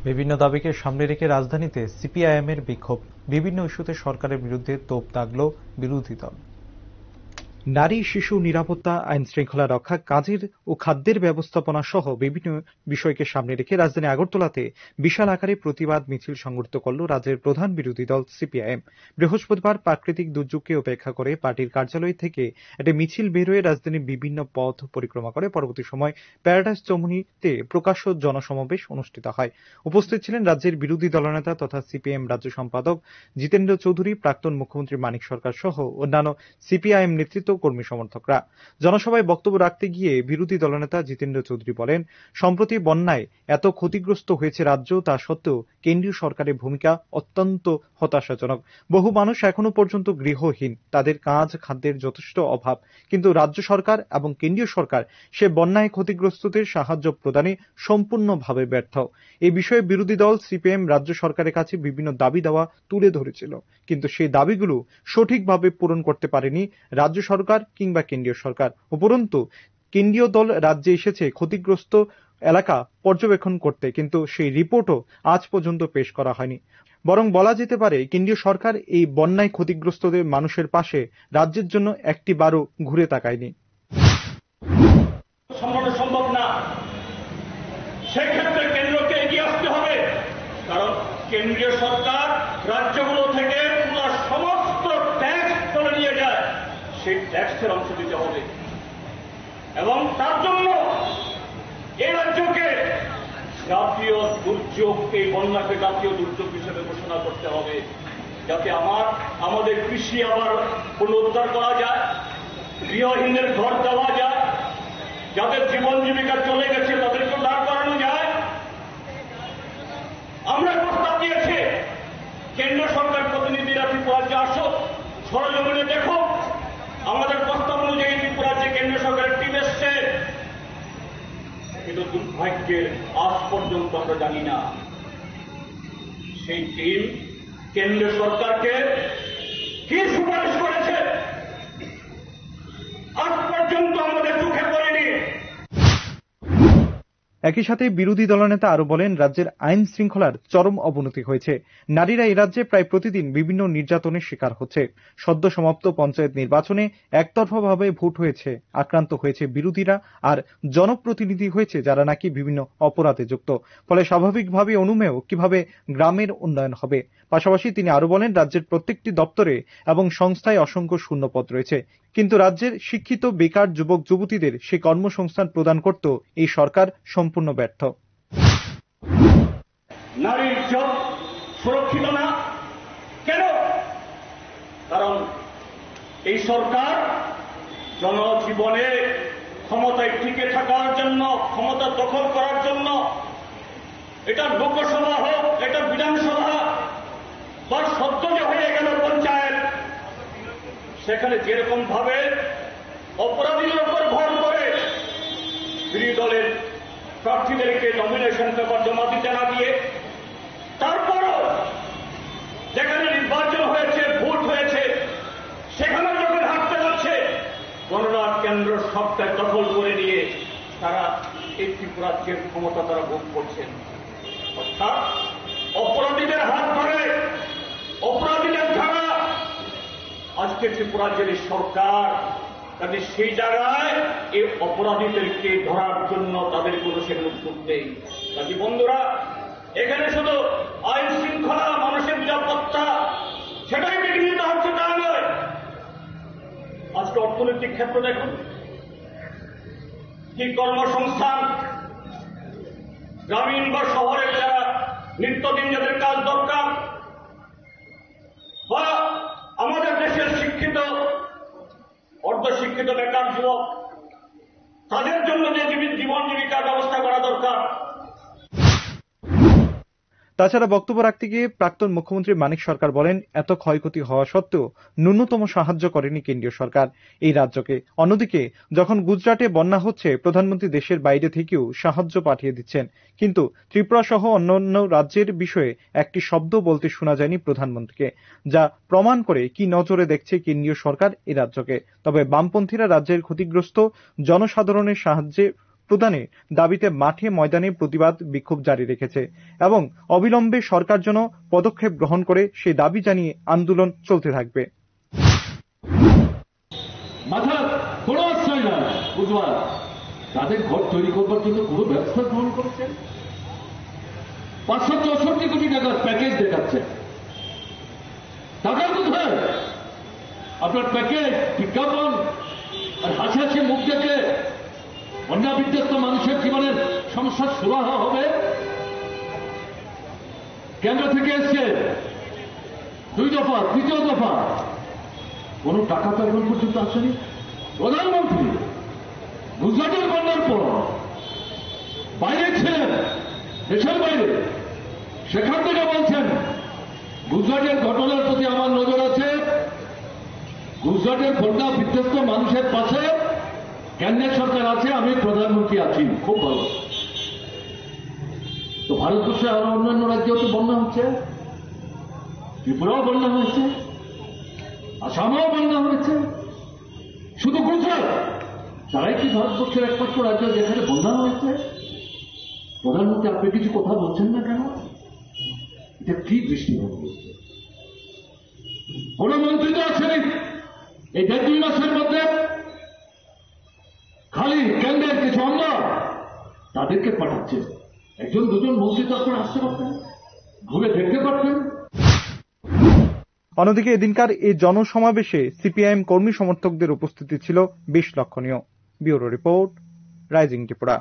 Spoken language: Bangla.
বিভিন্ন দাবিকে সামনে রেখে রাজধানীতে সিপিআইএমের বিক্ষোভ। বিভিন্ন ইস্যুতে সরকারের বিরুদ্ধে তোপ দাগল বিরোধী দল। নারী শিশু নিরাপত্তা, আইন শৃঙ্খলা রক্ষা, কাজের ও খাদ্যের ব্যবস্থাপনা সহ বিভিন্ন বিষয়কে সামনে রেখে রাজধানী আগরতলাতে বিশাল আকারে প্রতিবাদ মিছিল সংগঠিত করল রাজ্যের প্রধান বিরোধী দল সিপিআইএম। বৃহস্পতিবার প্রাকৃতিক দুর্যোগকে উপেক্ষা করে পার্টির কার্যালয় থেকে একটি মিছিল বের হয়ে রাজধানীর বিভিন্ন পথ পরিক্রমা করে পরবর্তী সময় প্যারাডাইস চৌমুহনীতে প্রকাশ্য জনসমাবেশ অনুষ্ঠিত হয়। উপস্থিত ছিলেন রাজ্যের বিরোধী দলনেতা তথা সিপিএম রাজ্য সম্পাদক জিতেন্দ্র চৌধুরী, প্রাক্তন মুখ্যমন্ত্রী মানিক সরকার সহ অন্যান্য সিপিআইএম নেতৃত্ব, কর্মী সমর্থকরা। জনসভায় বক্তব্য রাখতে গিয়ে বিরোধী দলনেতা জিতেন্দ্র চৌধুরী বলেন, সম্প্রতি বন্যায় এত ক্ষতিগ্রস্ত হয়েছে রাজ্য, তা সত্ত্বেও কেন্দ্রীয় সরকারের ভূমিকা অত্যন্ত হতাশাজনক। বহু মানুষ এখনো পর্যন্ত গৃহহীন, তাদের কাজ খাদ্যের যথেষ্ট অভাব। কিন্তু রাজ্য সরকার এবং কেন্দ্রীয় সরকার সে বন্যায় ক্ষতিগ্রস্তদের সাহায্য প্রদানে সম্পূর্ণভাবে ব্যর্থ। এই বিষয়ে বিরোধী দল সিপিএম রাজ্য সরকারের কাছে বিভিন্ন দাবি দেওয়া তুলে ধরেছিল, কিন্তু সেই দাবিগুলো সঠিকভাবে পূরণ করতে পারেনি রাজ্য সরকার কিংবা কেন্দ্রীয় সরকার। উপরন্তু কেন্দ্রীয় দল রাজ্যে এসেছে ক্ষতিগ্রস্ত এলাকা পর্যবেক্ষণ করতে, কিন্তু সেই রিপোর্টও আজ পর্যন্ত পেশ করা হয়নি। বরং বলা যেতে পারে কেন্দ্রীয় সরকার এই বন্যায় ক্ষতিগ্রস্তদের মানুষের পাশে রাজ্যের জন্য একটিবারও ঘুরে তাকায়নি। সম্ভব না, সেক্ষেত্রে কেন্দ্রকে এগিয়ে আসতে হবে, কারণ কেন্দ্রীয় সরকার রাজ্যগুলো থেকে পুরো সমস্ত ট্যাক্স তুলে নিয়ে যায়, সেই ট্যাক্সের অংশ দিতে হবে এবং তার জন্য এই রাজ্যকে জাতীয় দুর্যোগ, এই বন্যাকে জাতীয় দুর্যোগ হিসেবে ঘোষণা করতে হবে, যাতে আমাদের কৃষি আবার পুনরুদ্ধার করা যায়, গৃহহীনদের ঘর দেওয়া যায়, যাদের জীবন জীবিকা চলে গেছে তাদেরকে দাঁড় করানো যায়। আমরা প্রস্তাব দিয়েছি, কেন্দ্র সরকার প্রতিনিধিরা ত্রিপুরাজ্যে আসো, সরজমিনে দেখো। আমাদের প্রস্তাব অনুযায়ী ত্রিপুরাজ্যে কেন্দ্র সরকারের টিম এসছে, কিন্তু দুর্ভাগ্যের আজ পর্যন্ত আমরা জানি না সেই টিম কেন্দ্র সরকারকে কি সুপারিশ করেছে, আজ পর্যন্ত আমাদের চোখে পড়েনি। একই সাথে বিরোধী দলনেতা আরো বলেন, রাজ্যের আইন শৃঙ্খলার চরম অবনতি হয়েছে। নারীরা এই রাজ্যে প্রায় প্রতিদিন বিভিন্ন নির্যাতনের শিকার হচ্ছে। সদ্য সমাপ্ত পঞ্চায়েত নির্বাচনে একতরফাভাবে ভোট হয়েছে, আক্রান্ত হয়েছে বিরোধীরা, আর জনপ্রতিনিধি হয়েছে যারা নাকি বিভিন্ন অপরাধে যুক্ত। ফলে স্বাভাবিকভাবে অনুমেয় কিভাবে গ্রামের উন্নয়ন হবে। পাশাপাশি তিনি আরো বলেন, রাজ্যের প্রত্যেকটি দপ্তরে এবং সংস্থায় অসংখ্য শূন্যপদ রয়েছে, কিন্তু রাজ্যের শিক্ষিত বেকার যুবক যুবতীদের সে কর্মসংস্থান প্রদান করতে এই সরকার সম্পূর্ণ ব্যর্থ। নারীর ইজ্জত সুরক্ষিত না কেন? কারণ এই সরকার জনজীবনে ক্ষমতায় টিকে থাকার জন্য, ক্ষমতা দখল করার জন্য, এটা লোকসভা হোক, এটা বিধানসভা বা সদ্য যে হয়ে গেল পঞ্চায়েত, সেখানে যেরকম ভাবে অপরাধীদের উপর ভর করে বিরোধী দলের প্রার্থীদেরকে নমিনেশন পেপার জমা দিতে না দিয়ে, তারপরও যেখানে নির্বাচন হয়েছে, ভোট হয়েছে, সেখানে যখন হাঁটতে যাচ্ছে গণনা কেন্দ্র সবটাই দখল করে নিয়ে তারা এই ত্রিপুরাজ্যের ক্ষমতা তারা ভোগ করছেন। অর্থাৎ অপরাধীদের হাত ধরে, অপরাধীদের ধারা আজকে ত্রিপুরাজ্যের সরকার, কাজে সেই জায়গায় এই অপরাধীদেরকে ধরার জন্য তাদের কোনো সেখানে উদ্যোগ নেই। কাজে বন্ধুরা, এখানে শুধু আইন শৃঙ্খলা, মানুষের নিরাপত্তা সেটাই বিঘ্নিত হচ্ছে তা নয়। আজকে অর্থনৈতিক ক্ষেত্র দেখুন, কি কর্মসংস্থান, গ্রামীণ বা শহরের যারা নিত্যদিন যাদের কাজ দরকার, বা আমাদের দেশের শিক্ষিত অর্ধশিক্ষিত বেকার যুবক, তাদের জন্য যে জীবন জীবিকার ব্যবস্থা করা দরকার। তাছাড়া বক্তব্য রাখতে গিয়ে প্রাক্তন মুখ্যমন্ত্রী মানিক সরকার বলেন, এত ক্ষয়ক্ষতি হওয়া সত্ত্বেও ন্যূনতম সাহায্য করেনি কেন্দ্রীয় সরকার এই রাজ্যকে। অন্যদিকে যখন গুজরাটে বন্যা হচ্ছে, প্রধানমন্ত্রী দেশের বাইরে থেকেও সাহায্য পাঠিয়ে দিচ্ছেন, কিন্তু ত্রিপুরা সহ অন্যান্য রাজ্যের বিষয়ে একটি শব্দ বলতে শোনা যায়নি প্রধানমন্ত্রীকে, যা প্রমাণ করে কি নজরে দেখছে কেন্দ্রীয় সরকার এই রাজ্যকে। তবে বামপন্থীরা রাজ্যের ক্ষতিগ্রস্ত জনসাধারণের সাহায্যে প্রদানের দাবিতে মাঠে ময়দানে প্রতিবাদ বিক্ষোভ জারি রেখেছে এবং অবিলম্বে সরকার যেন পদক্ষেপ গ্রহণ করে সেই দাবি জানিয়ে আন্দোলন চলতে থাকবে। মাথার কোনো আশ্রয় না বুঝবার তাদের ঘর তৈরি করবার জন্য পুরো ব্যবস্থা গ্রহণ করেছেন। 564 কোটি টাকার প্যাকেজ দেখাচ্ছে। টাকা কোথায়? আপনার প্যাকেজ, বিজ্ঞাপন আর হাসি হাসি মুখ দেখে বন্যা বিধ্বস্ত মানুষের জীবনের সমস্যার সুরাহা হবে। কেন্দ্র থেকে এসছে 2 দফা, 3য় দফা, কোন টাকা তো এখন পর্যন্ত আসেনি। প্রধানমন্ত্রী গুজরাটের বন্যার পর বাইরে ছিলেন, দেশের বাইরে, সেখান থেকে বলছেন গুজরাটের ঘটনার প্রতি আমার নজর আছে, গুজরাটের বন্যা বিধ্বস্ত মানুষের পাশে কেন্দ্রের সরকার আছে, আমি প্রধানমন্ত্রী আছি, খুব ভালো। তো ভারতবর্ষে আরো অন্যান্য রাজ্যেও তো বন্যা হচ্ছে, ত্রিপুরাও বন্যা হয়েছে, আসামেও বন্যা হয়েছে। শুধু গুজরাট তারাই কি ভারতবর্ষের একমাত্র রাজ্য যেখানে বন্যা হয়েছে? প্রধানমন্ত্রী আপনি কিছু কথা বলছেন না কেন? এটা কি দৃষ্টিভঙ্গি? কোন মন্ত্রী তো আছেন এই 1.5-2 মাসের মধ্যে খালি কেন্দ্রের কিছু আমরা তাদেরকে পাঠাচ্ছে। 1-2জন মন্ত্রী তো আপনারা আসতে পারতেন, ঘুরে দেখতে পারতেন। অন্যদিকে এদিনকার এই জনসমাবেশে সিপিআইএম কর্মী সমর্থকদের উপস্থিতি ছিল বেশ লক্ষণীয়। Bureau report, rising Tripura.